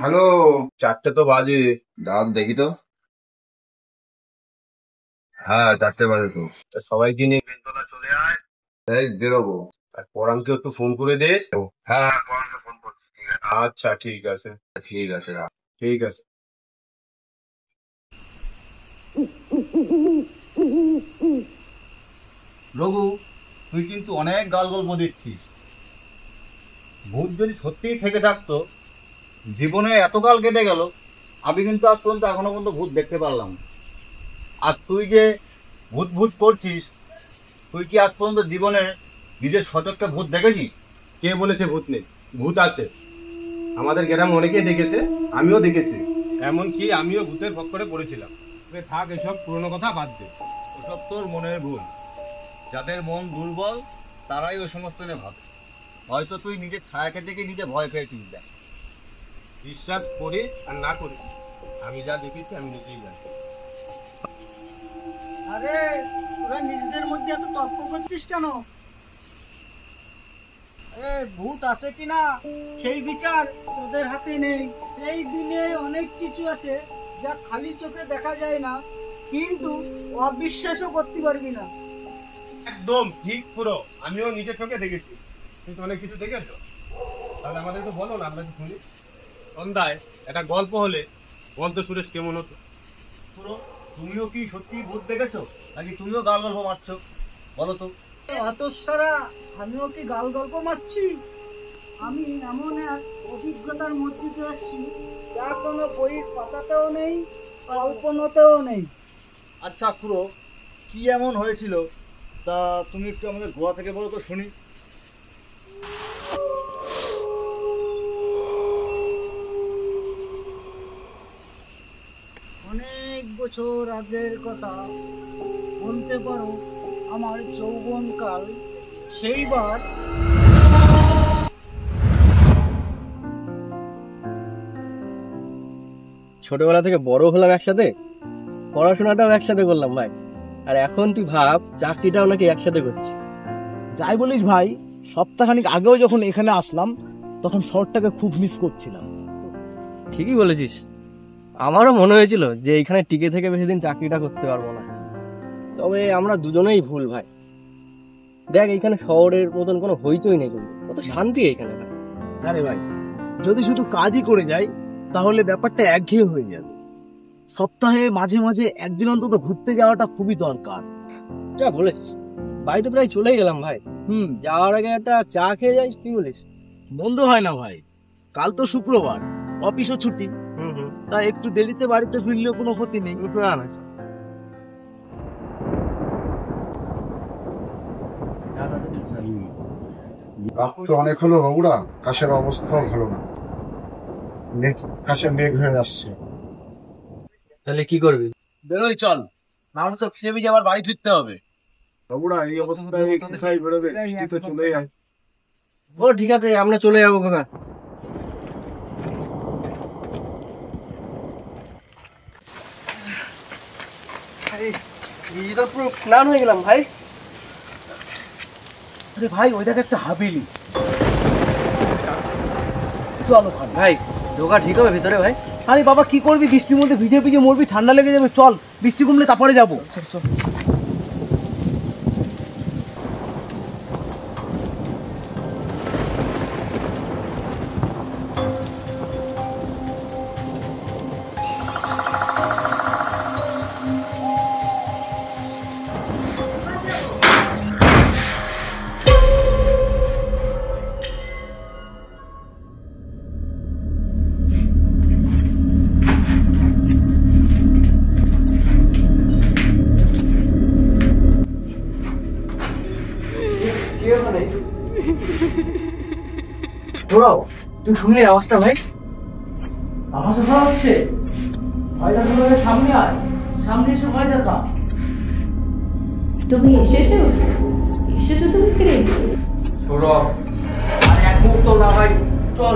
Hello. 4টে তো বাজে। দাঁড়ান দেখি তো। হ্যাঁ 4টে বাজে তো। সবাইকে নিয়ে বেলতলা চলে আয়। এই বেরোবো। আর পরাণকে একটু ফোন করে দিস। হ্যাঁ পরাণকে ফোন করছি। ঠিক আছে। আচ্ছা ঠিক আছে। ঠিক আছে। ঠিক আছে। রঘু, তুই কিন্তু অনেক গাল গল্প দিচ্ছিস। ভূত যদি সত্যিই থেকে থাকতো, জীবনে এত কাল কেটে গেল, আমি কিন্তু আজ পর্যন্ত এখনো পর্যন্ত ভূত দেখতে পারলাম না। আর তুই যে ভূত ভূত করছিস, তুই কি আজ পর্যন্ত জীবনে নিজের সচক্ষে ভূত দেখেছিস? কে বলেছে ভূত নেই? ভূত আছে। আমাদের গ্রামে অনেকেই দেখেছে, আমিও দেখেছি। এমনকি আমিও ভূতের পক্ষে পড়েছিলাম। থাক, এসব পুরনো কথা বাদ দে। ওসব তোর মনের ভুল। যাদের মন দুর্বল তারাই ওই সমস্ত নিয়ে ভাবে। হয়তো তুই নিজের ছায়াকে দেখে নিজে ভয় পেয়েছিস। দেখ, বিশ্বাস করিস আর না করিস, আমি যা দেখেছি আমি নিজেই জানি। আরে তোরা নিজেদের মধ্যে এত তর্ক করছিস কেন? ভূত আছে কিনা সেই বিচার তোদের হাতে নেই। এই দিনে অনেক কিছু আছে যা খালি চোখে দেখা যায় না, কিন্তু অবিশ্বাসও করতে পারবি না। একদম ঠিক পুরো, আমিও নিজের চোখে দেখেছি। কিন্তু অনেক কিছু দেখেছো, তাহলে আমাদের একটু বলো না, আমরা একটু শুনি। সন্ধ্যায় একটা গল্প হলে গল্প সুরেশ কেমন হতো? পুরো তুমিও কি সত্যি ভূত দেখেছো, নাকি তুমিও গাল গল্প মারছো? বলো তো। হতচ্ছাড়া, আমিও কি গাল গল্প মারছি? আমি এমন এক অভিজ্ঞতার মধ্যে দিয়ে আসছি যা কোনো বইয়ের পাতাতেও নেই, কল্পনাতেও নেই। আচ্ছা পুরো, কি এমন হয়েছিল তা তুমি একটু আমাদের গোয়া থেকে বলো তো শুনি। অনেক বছর আগের কথা, বলতে পারো আমার যৌবনকাল। সেইবার ছোটবেলা থেকে বড় হলাম একসাথে, পড়াশোনাটাও একসাথে করলাম ভাই। আর এখন তুই ভাব, চাকরিটাও নাকি একসাথে করছি। যাই বলিস ভাই, সপ্তাহখানিক আগেও যখন এখানে আসলাম তখন শহরটাকে খুব মিস করছিলাম। ঠিকই বলেছিস, আমারও মনে হয়েছিল যে এখানে টিকে থেকে বেশি দিন চাকরিটা করতে পারবো না। তবে আমরা দুজনেই ভুল ভাই। দেখ, এখানে শহরের মতন কোনো হইচই নেই, কিন্তু কত শান্তি এখানে ভাই। আরে ভাই, যদি শুধু কাজই করে যাই তাহলে ব্যাপারটা একঘেয়ে হয়ে যাবে। সপ্তাহে মাঝে মাঝে একদিন অন্তত ঘুরতে যাওয়াটা খুবই দরকার। যা বলেছিস, বাড়ি তো প্রায় চলেই গেলাম ভাই। যাওয়ার আগে একটা চা খেয়ে যাই, কি বলিস? মন্দ হয় না ভাই, কাল তো শুক্রবার, অফিসও ছুটি। তাই একটু দেরিতে বাড়িতে ফিরলেও কোনো ক্ষতি নেই। না না, রাত তো অনেক হলো বাবুরা, আকাশের অবস্থাও ভালো না। আকাশে মেঘ হয়ে আসছে। তাহলে কি করবি? বেরোই চল, নাহলে তো খেয়ে ভিজে আবার বাড়ি ফিরতে হবে। বাবুরা এই অবস্থায় কোথায় বেরোবে? তুই তো চলে আয়। ও ঠিক আছে, আমরা চলে যাবো কাকা। ভিজে তো পুরো স্নান হয়ে গেলাম ভাই। আরে ভাই, ওই দেখ একটা হাবিলি। চলো ভাই, ঢোকা ঠিক হবে ভিতরে ভাই? আরে বাবা, কি করবি, বৃষ্টির মধ্যে ভিজে ভিজে মরবি, ঠান্ডা লেগে যাবে। চল, বৃষ্টি কমলে তারপরে যাবো। তুই শুনলি আওয়াজটা ভাই? আওয়াজ শোনা হচ্ছে। ভয় দেখা, সামনে আয়, সামনে এসে ভয় দেখা। তুমি এসেছো? এসেছো তুমি কে? ছোড়ো, আর এক মুহূর্ত না ভাই, চল।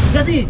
ঠিক আছিস?